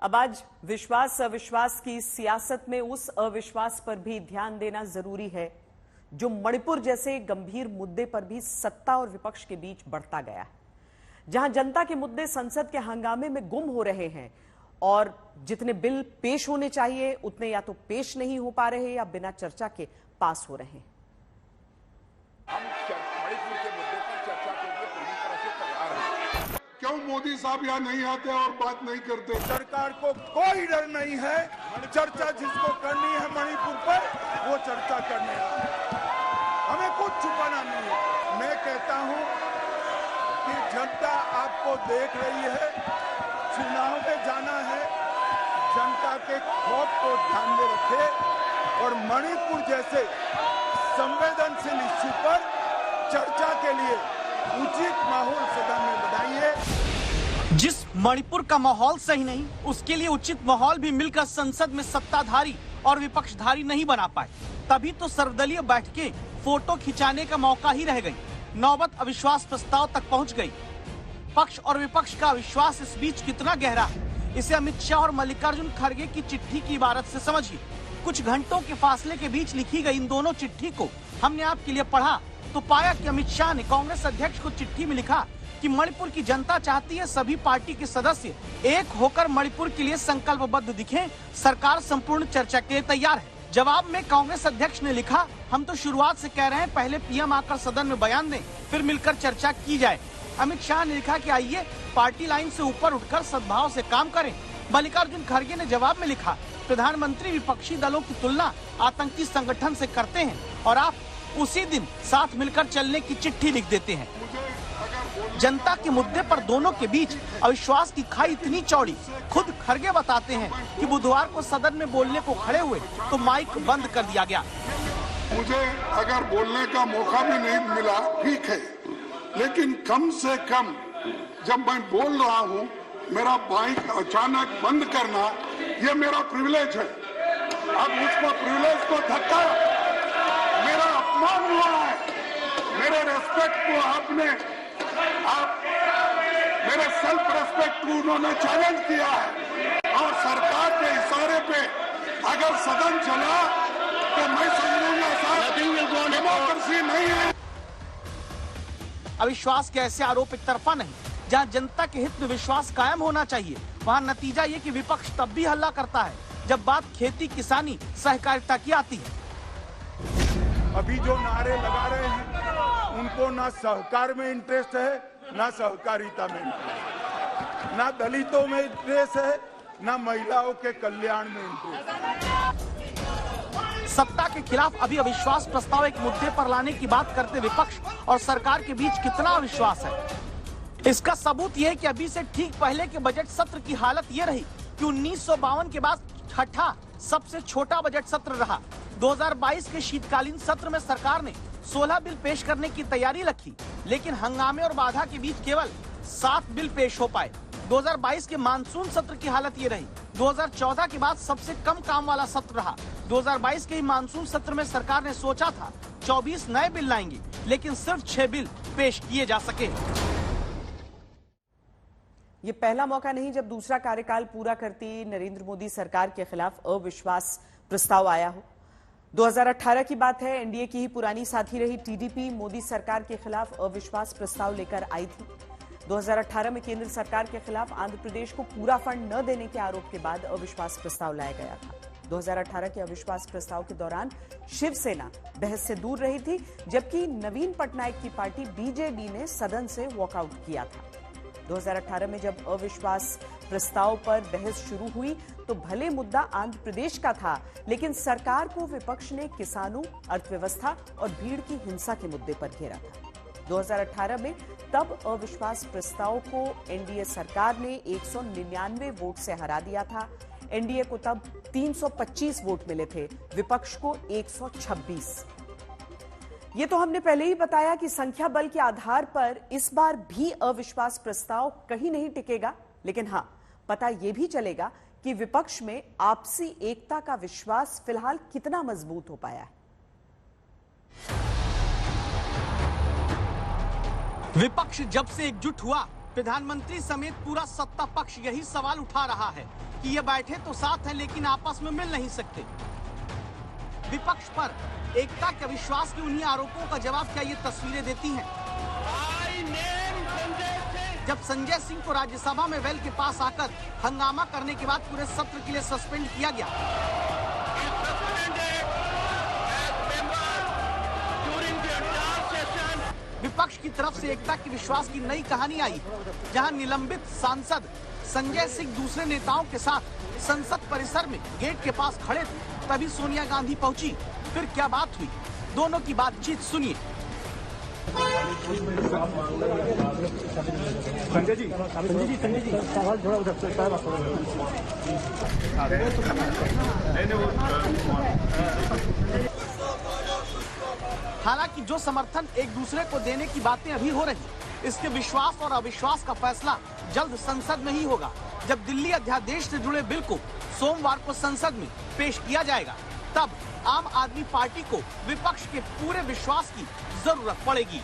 अब आज विश्वास अविश्वास की सियासत में उस अविश्वास पर भी ध्यान देना जरूरी है जो मणिपुर जैसे गंभीर मुद्दे पर भी सत्ता और विपक्ष के बीच बढ़ता गया है, जहां जनता के मुद्दे संसद के हंगामे में गुम हो रहे हैं और जितने बिल पेश होने चाहिए उतने या तो पेश नहीं हो पा रहे या बिना चर्चा के पास हो रहे हैं। हम मणिपुर के मुद्दे पर चर्चा के लिए पूरी तरह से तैयार हैं। क्यों मोदी साहब यहाँ नहीं आते और बात नहीं करते? सरकार को कोई डर नहीं है, चर्चा जिसको करनी है मणिपुर पर वो चर्चा करने आए, हमें कुछ छुपाना नहीं है। मैं कहता हूं कि जनता आपको देख रही है, चुनाव में जाना है, जनता के खौफ को ध्यान में रखे और मणिपुर जैसे संवेदनशील इश्यू पर चर्चा के लिए उचित माहौल सदन में बनाइए। जिस मणिपुर का माहौल सही नहीं, उसके लिए उचित माहौल भी मिलकर संसद में सत्ताधारी और विपक्षधारी नहीं बना पाए, तभी तो सर्वदलीय बैठकें फोटो खिंचाने का मौका ही रह गई। नौबत अविश्वास प्रस्ताव तक पहुंच गई। पक्ष और विपक्ष का विश्वास इस बीच कितना गहरा है, इसे अमित शाह और मल्लिकार्जुन खड़गे की चिट्ठी की इबारत से समझिए। कुछ घंटों के फासले के बीच लिखी गई इन दोनों चिट्ठी को हमने आपके लिए पढ़ा तो पाया कि अमित शाह ने कांग्रेस अध्यक्ष को चिट्ठी में लिखा कि मणिपुर की जनता चाहती है सभी पार्टी के सदस्य एक होकर मणिपुर के लिए संकल्पबद्ध दिखें, सरकार संपूर्ण चर्चा के लिए तैयार है। जवाब में कांग्रेस अध्यक्ष ने लिखा, हम तो शुरुआत से कह रहे हैं पहले पीएम आकर सदन में बयान दें, फिर मिलकर चर्चा की जाए। अमित शाह ने लिखा कि आइए पार्टी लाइन से ऊपर उठकर सद्भाव से काम करें। मल्लिकार्जुन खड़गे ने जवाब में लिखा, प्रधानमंत्री विपक्षी दलों की तुलना आतंकी संगठन से करते हैं और आप उसी दिन साथ मिलकर चलने की चिट्ठी लिख देते हैं। जनता के मुद्दे पर दोनों के बीच अविश्वास की खाई इतनी चौड़ी, खुद खड़गे बताते हैं कि बुधवार को सदन में बोलने को खड़े हुए तो माइक बंद कर दिया गया। मुझे अगर बोलने का मौका भी नहीं मिला ठीक है, लेकिन कम से कम जब मैं बोल रहा हूँ मेरा माइक अचानक बंद करना ये मेरा प्रिविलेज है। अब उसको प्रिविलेज को धक्का मेरा अपमान हुआ है, मेरे रेस्पेक्ट को आप मेरे सेल्फ रेस्पेक्ट को उन्होंने चैलेंज किया है और सरकार के इशारे पे अगर सदन चला तो मैं समझूंगा साहब डेमोक्रेसी नहीं है। अविश्वास के ऐसे आरोप एक तरफा नहीं, जहां जनता के हित में विश्वास कायम होना चाहिए, वहां नतीजा ये कि विपक्ष तब भी हल्ला करता है जब बात खेती किसानी सहकारिता की आती है। अभी जो नारे लगा रहे हैं उनको ना सहकार में इंटरेस्ट है, ना सहकारिता में इंटरेस्ट, ना दलितों में इंटरेस्ट है, ना महिलाओं के कल्याण में इंटरेस्ट है। सत्ता के खिलाफ अभी अविश्वास प्रस्ताव एक मुद्दे पर लाने की बात करते विपक्ष और सरकार के बीच कितना अविश्वास है, इसका सबूत यह है कि अभी से ठीक पहले के बजट सत्र की हालत ये रही कि 1952 के बाद छठा सबसे छोटा बजट सत्र रहा। 2022 के शीतकालीन सत्र में सरकार ने 16 बिल पेश करने की तैयारी रखी, लेकिन हंगामे और बाधा के बीच केवल 7 बिल पेश हो पाए। 2022 के मानसून सत्र की हालत ये रही। 2014 के बाद सबसे कम काम वाला सत्र रहा। 2022 के मानसून सत्र में सरकार ने सोचा था 24 नए बिल लाएंगे, लेकिन सिर्फ 6 बिल पेश किए जा सके। ये पहला मौका नहीं जब दूसरा कार्यकाल पूरा करती नरेंद्र मोदी सरकार के खिलाफ अविश्वास प्रस्ताव आया हो। 2018 की बात है, एनडीए की ही पुरानी साथी रही टीडीपी मोदी सरकार के खिलाफ अविश्वास प्रस्ताव लेकर आई थी। 2018 में केंद्र सरकार के खिलाफ आंध्र प्रदेश को पूरा फंड न देने के आरोप के बाद अविश्वास प्रस्ताव लाया गया था। 2018 के अविश्वास प्रस्ताव के दौरान शिवसेना बहस से दूर रही थी, जबकि नवीन पटनायक की पार्टी बीजेडी ने सदन से वॉकआउट किया था। 2018 में जब अविश्वास प्रस्ताव पर बहस शुरू हुई तो भले मुद्दा आंध्र प्रदेश का था, लेकिन सरकार को विपक्ष ने किसानों, अर्थव्यवस्था और भीड़ की हिंसा के मुद्दे पर घेरा था। 2018 में तब अविश्वास प्रस्ताव को एनडीए सरकार ने 199 वोट से हरा दिया था। एनडीए को तब 325 वोट मिले थे, विपक्ष को 126। ये तो हमने पहले ही बताया कि संख्या बल के आधार पर इस बार भी अविश्वास प्रस्ताव कहीं नहीं टिकेगा, लेकिन हां, पता यह भी चलेगा कि विपक्ष में आपसी एकता का विश्वास फिलहाल कितना मजबूत हो पाया है। विपक्ष जब से एकजुट हुआ प्रधानमंत्री समेत पूरा सत्ता पक्ष यही सवाल उठा रहा है कि ये बैठे तो साथ हैं लेकिन आपस में मिल नहीं सकते। विपक्ष पर एकता के अविश्वास के उन्हीं आरोपों का जवाब क्या ये तस्वीरें देती हैं? जब संजय सिंह को राज्यसभा में वेल के पास आकर हंगामा करने के बाद पूरे सत्र के लिए सस्पेंड किया गया। विपक्ष की तरफ से एकता के विश्वास की नई कहानी आई, जहां निलंबित सांसद संजय सिंह दूसरे नेताओं के साथ संसद परिसर में गेट के पास खड़े थे। तभी सोनिया गांधी पहुंची। फिर क्या बात हुई, दोनों की बातचीत सुनिए। संजय जी सवाल थोड़ा उधर से हालांकि जो समर्थन एक दूसरे को देने की बातें अभी हो रही, इसके विश्वास और अविश्वास का फैसला जल्द संसद में ही होगा, जब दिल्ली अध्यादेश से जुड़े बिल को सोमवार को संसद में पेश किया जाएगा। तब आम आदमी पार्टी को विपक्ष के पूरे विश्वास की जरूरत पड़ेगी।